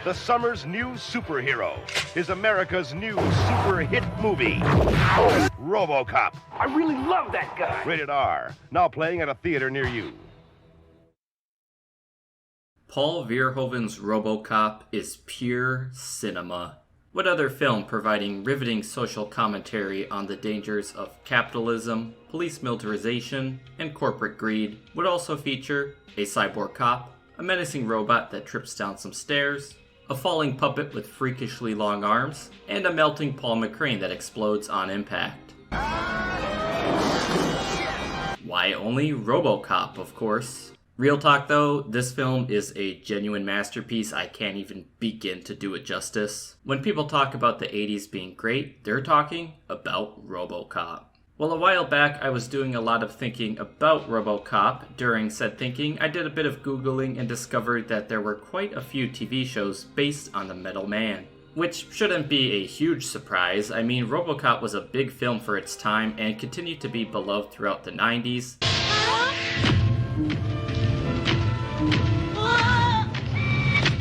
the summer's new superhero, is America's new super hit movie, Robocop. I really love that guy. Rated R, now playing at a theater near you. Paul Verhoeven's Robocop is pure cinema. What other film providing riveting social commentary on the dangers of capitalism, police militarization, and corporate greed would also feature a cyborg cop, a menacing robot that trips down some stairs, a falling puppet with freakishly long arms, and a melting Paul McCrane that explodes on impact? Why only Robocop, of course. Real talk though, this film is a genuine masterpiece. I can't even begin to do it justice. When people talk about the 80s being great, they're talking about Robocop. Well, a while back I was doing a lot of thinking about Robocop. During said thinking, I did a bit of Googling and discovered that there were quite a few TV shows based on the Metal Man. Which shouldn't be a huge surprise. I mean, Robocop was a big film for its time and continued to be beloved throughout the 90s.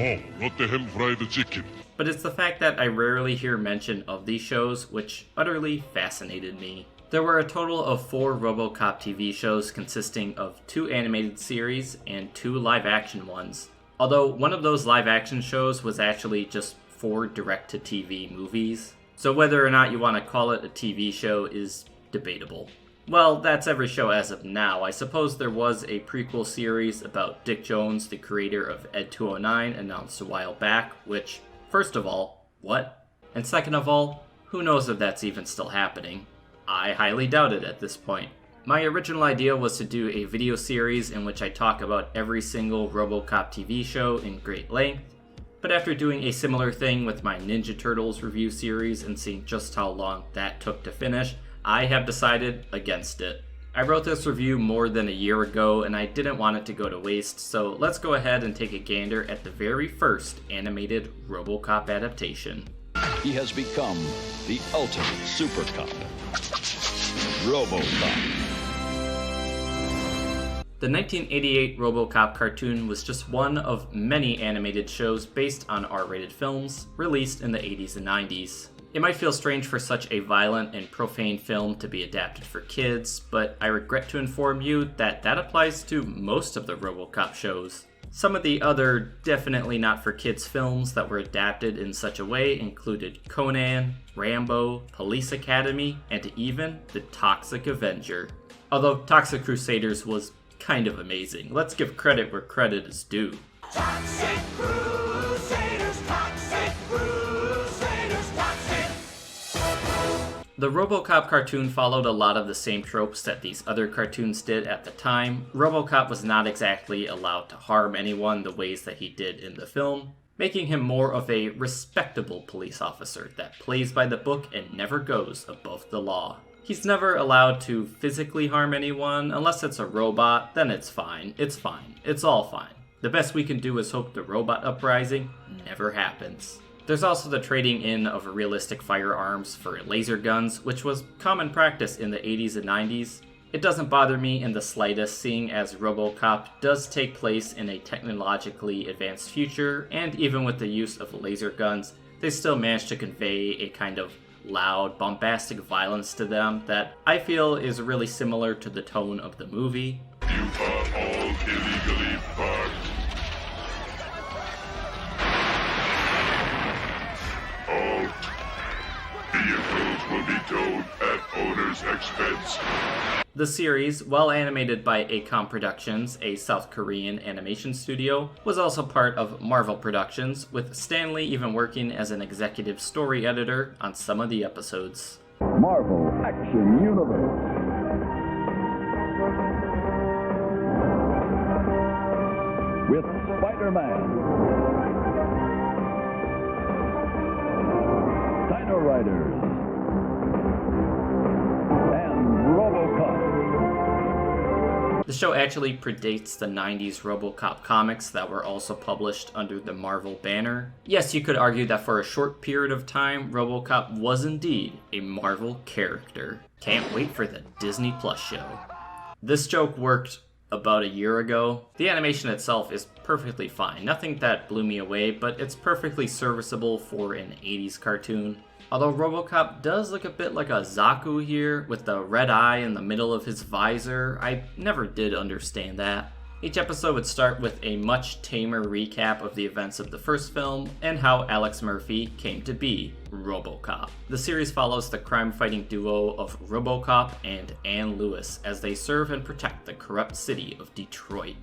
Oh, not the ham fried chicken. But it's the fact that I rarely hear mention of these shows which utterly fascinated me. There were a total of 4 Robocop TV shows consisting of 2 animated series and 2 live-action ones. Although one of those live-action shows was actually just 4 direct-to-TV movies. So whether or not you want to call it a TV show is debatable. Well, that's every show as of now. I suppose there was a prequel series about Dick Jones, the creator of Ed 209, announced a while back, which, first of all, what? And second of all, who knows if that's even still happening? I highly doubt it at this point. My original idea was to do a video series in which I talk about every single Robocop TV show in great length, but after doing a similar thing with my Ninja Turtles review series and seeing just how long that took to finish, I have decided against it. I wrote this review more than a year ago and I didn't want it to go to waste, so let's go ahead and take a gander at the very first animated Robocop adaptation. He has become the ultimate super cop, Robocop. The 1988 Robocop cartoon was just one of many animated shows based on R-rated films released in the 80s and 90s. It might feel strange for such a violent and profane film to be adapted for kids, but I regret to inform you that that applies to most of the Robocop shows. Some of the other definitely not for kids films that were adapted in such a way included Conan, Rambo, Police Academy, and even The Toxic Avenger. Although Toxic Crusaders was kind of amazing. Let's give credit where credit is due. Toxic Crusaders, Toxic Crusaders, Toxic. The Robocop cartoon followed a lot of the same tropes that these other cartoons did at the time. Robocop was not exactly allowed to harm anyone the ways that he did in the film, making him more of a respectable police officer that plays by the book and never goes above the law. He's never allowed to physically harm anyone. Unless it's a robot, then it's fine. It's fine. It's all fine. The best we can do is hope the robot uprising never happens. There's also the trading in of realistic firearms for laser guns, which was common practice in the 80s and 90s. It doesn't bother me in the slightest, seeing as Robocop does take place in a technologically advanced future, and even with the use of laser guns, they still manage to convey a kind of loud, bombastic violence to them that I feel is really similar to the tone of the movie. You are all illegally parked. All vehicles will be towed at owner's expense. The series, while animated by ACOM Productions, a South Korean animation studio, was also part of Marvel Productions, with Stan Lee even working as an executive story editor on some of the episodes. Marvel Action Universe. With Spider-Man, Dino Riders, and Robocop. The show actually predates the 90s Robocop comics that were also published under the Marvel banner. Yes, you could argue that for a short period of time, Robocop was indeed a Marvel character. Can't wait for the Disney Plus show. This joke worked about a year ago. The animation itself is perfectly fine, nothing that blew me away, but it's perfectly serviceable for an 80s cartoon. Although Robocop does look a bit like a Zaku here, with the red eye in the middle of his visor, I never did understand that. Each episode would start with a much tamer recap of the events of the first film and how Alex Murphy came to be Robocop. The series follows the crime-fighting duo of Robocop and Ann Lewis as they serve and protect the corrupt city of Detroit.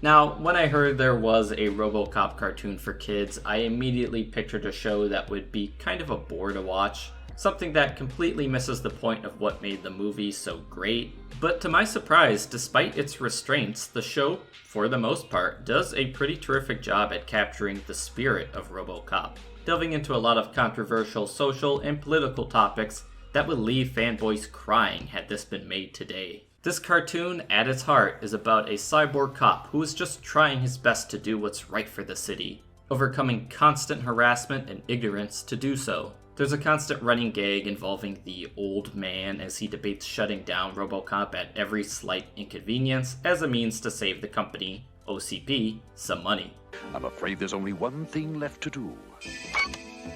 Now, when I heard there was a Robocop cartoon for kids, I immediately pictured a show that would be kind of a bore to watch. Something that completely misses the point of what made the movie so great. But to my surprise, despite its restraints, the show, for the most part, does a pretty terrific job at capturing the spirit of Robocop, delving into a lot of controversial social and political topics that would leave fanboys crying had this been made today. This cartoon, at its heart, is about a cyborg cop who is just trying his best to do what's right for the city, overcoming constant harassment and ignorance to do so. There's a constant running gag involving the old man as he debates shutting down Robocop at every slight inconvenience as a means to save the company, OCP, some money. I'm afraid there's only one thing left to do.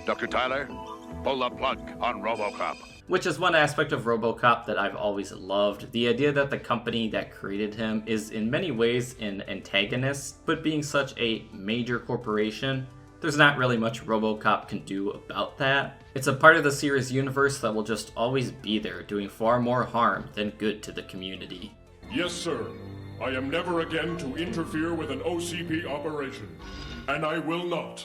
Dr. Tyler, pull the plug on Robocop. Which is one aspect of Robocop that I've always loved. The idea that the company that created him is in many ways an antagonist, but being such a major corporation, there's not really much Robocop can do about that. It's a part of the series universe that will just always be there, doing far more harm than good to the community. Yes, sir. I am never again to interfere with an OCP operation. And I will not.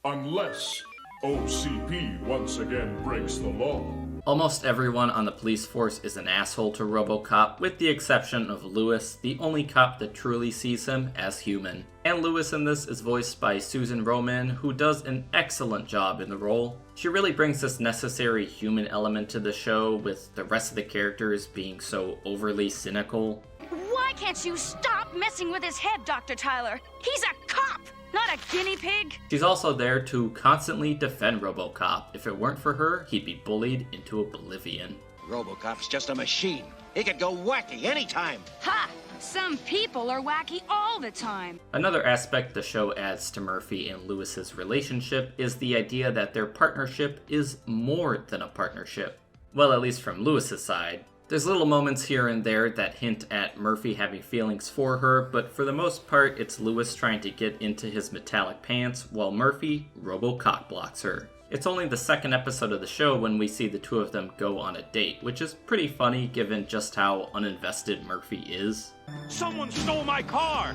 Unless OCP once again breaks the law. Almost everyone on the police force is an asshole to Robocop, with the exception of Lewis, the only cop that truly sees him as human. And Lewis in this is voiced by Susan Roman, who does an excellent job in the role. She really brings this necessary human element to the show, with the rest of the characters being so overly cynical. Why can't you stop messing with his head, Dr. Tyler? He's a cop, not a guinea pig. She's also there to constantly defend Robocop. If it weren't for her, he'd be bullied into oblivion. Robocop's just a machine. He could go wacky anytime. Ha! Some people are wacky all the time. Another aspect the show adds to Murphy and Lewis's relationship is the idea that their partnership is more than a partnership. Well, at least from Lewis's side. There's little moments here and there that hint at Murphy having feelings for her, but for the most part, it's Lewis trying to get into his metallic pants, while Murphy Robocop blocks her. It's only the second episode of the show when we see the two of them go on a date, which is pretty funny given just how uninvested Murphy is. Someone stole my car!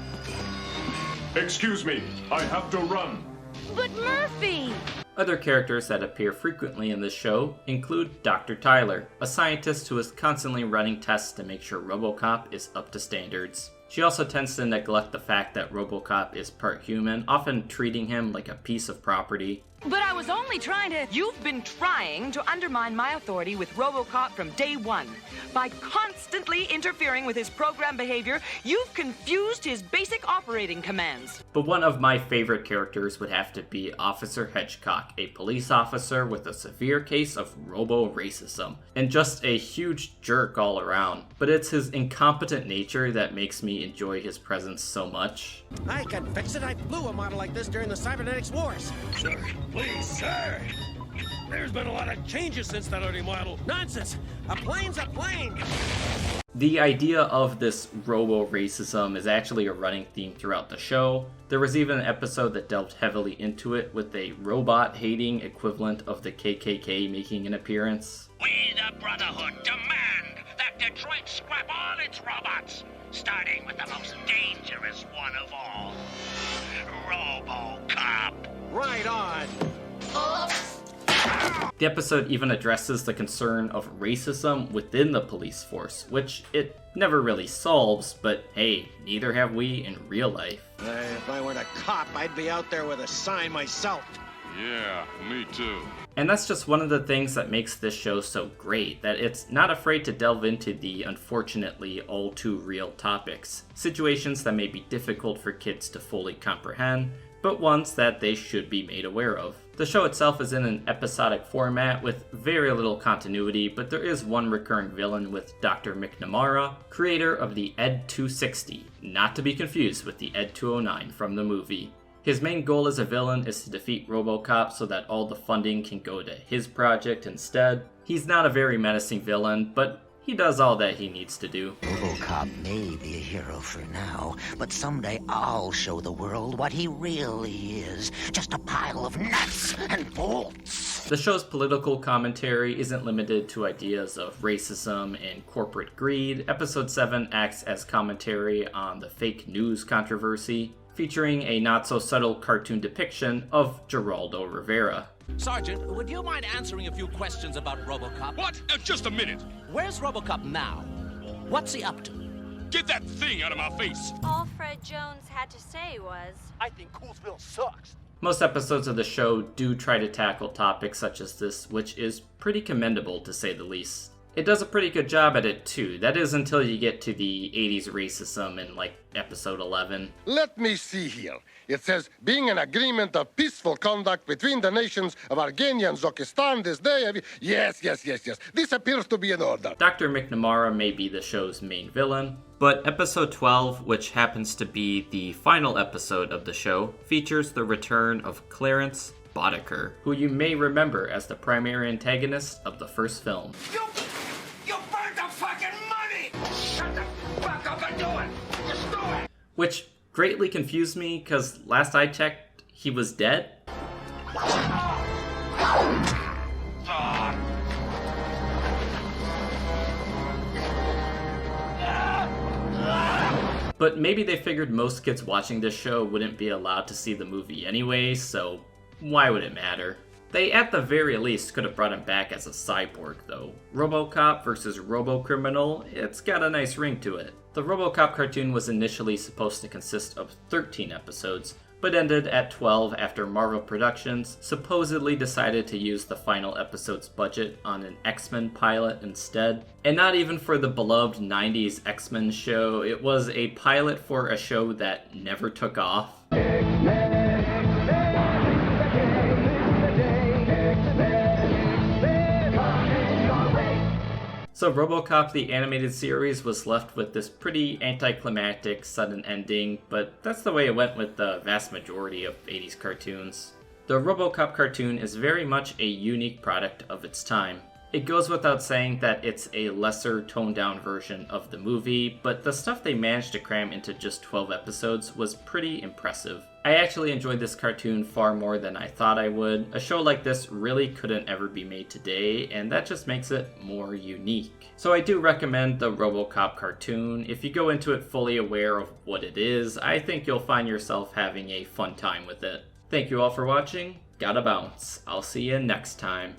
Excuse me, I have to run. But Murphy! Other characters that appear frequently in this show include Dr. Tyler, a scientist who is constantly running tests to make sure Robocop is up to standards. She also tends to neglect the fact that Robocop is part human, often treating him like a piece of property. But I was only trying to... You've been trying to undermine my authority with Robocop from day one. By constantly interfering with his program behavior, you've confused his basic operating commands. But one of my favorite characters would have to be Officer Hedgecock, a police officer with a severe case of robo-racism, and just a huge jerk all around. But it's his incompetent nature that makes me enjoy his presence so much. I can fix it. I flew a model like this during the Cybernetics Wars. Sir, please, sir! There's been a lot of changes since that early model. Nonsense! A plane's a plane! The idea of this robo-racism is actually a running theme throughout the show. There was even an episode that delved heavily into it, with a robot-hating equivalent of the KKK making an appearance. We, the Brotherhood, demand that Detroit scrap all its robots, starting with the most dangerous one of all, Robocop. Right on! The episode even addresses the concern of racism within the police force, which it never really solves, but hey, neither have we in real life. If I weren't a cop, I'd be out there with a sign myself. Yeah, me too. And that's just one of the things that makes this show so great, that it's not afraid to delve into the unfortunately all too real topics, situations that may be difficult for kids to fully comprehend, but ones that they should be made aware of. The show itself is in an episodic format with very little continuity, but there is one recurring villain with Dr. McNamara, creator of the Ed 260, not to be confused with the Ed 209 from the movie. His main goal as a villain is to defeat Robocop so that all the funding can go to his project instead. He's not a very menacing villain, but he does all that he needs to do. Robocop may be a hero for now, but someday I'll show the world what he really is. Just a pile of nuts and bolts. The show's political commentary isn't limited to ideas of racism and corporate greed. Episode 7 acts as commentary on the fake news controversy, featuring a not-so-subtle cartoon depiction of Geraldo Rivera. Sergeant, would you mind answering a few questions about Robocop? What? Just a minute. Where's Robocop now? What's he up to? Get that thing out of my face. All Fred Jones had to say was, I think Coolsville sucks. Most episodes of the show do try to tackle topics such as this, which is pretty commendable to say the least. It does a pretty good job at it too. That is until you get to the 80s racism in like episode 11. Let me see here. It says, being an agreement of peaceful conduct between the nations of Armenia and Zokistan this day. Yes. This appears to be in order. Dr. McNamara may be the show's main villain, but episode 12, which happens to be the final episode of the show, features the return of Clarence Botticker, who you may remember as the primary antagonist of the first film. You burned the fucking money! Shut the fuck up and do it! Just do it! Which greatly confused me, because last I checked, he was dead. But maybe they figured most kids watching this show wouldn't be allowed to see the movie anyway, so why would it matter? They at the very least could have brought him back as a cyborg though. Robocop versus Robocriminal, it's got a nice ring to it. The Robocop cartoon was initially supposed to consist of 13 episodes, but ended at 12 after Marvel Productions supposedly decided to use the final episode's budget on an X-Men pilot instead. And not even for the beloved 90s X-Men show, it was a pilot for a show that never took off. So Robocop the animated series was left with this pretty anticlimactic sudden ending, but that's the way it went with the vast majority of 80s cartoons. The Robocop cartoon is very much a unique product of its time. It goes without saying that it's a lesser toned down version of the movie, but the stuff they managed to cram into just 12 episodes was pretty impressive. I actually enjoyed this cartoon far more than I thought I would. A show like this really couldn't ever be made today, and that just makes it more unique. So I do recommend the Robocop cartoon. If you go into it fully aware of what it is, I think you'll find yourself having a fun time with it. Thank you all for watching. Gotta bounce. I'll see you next time.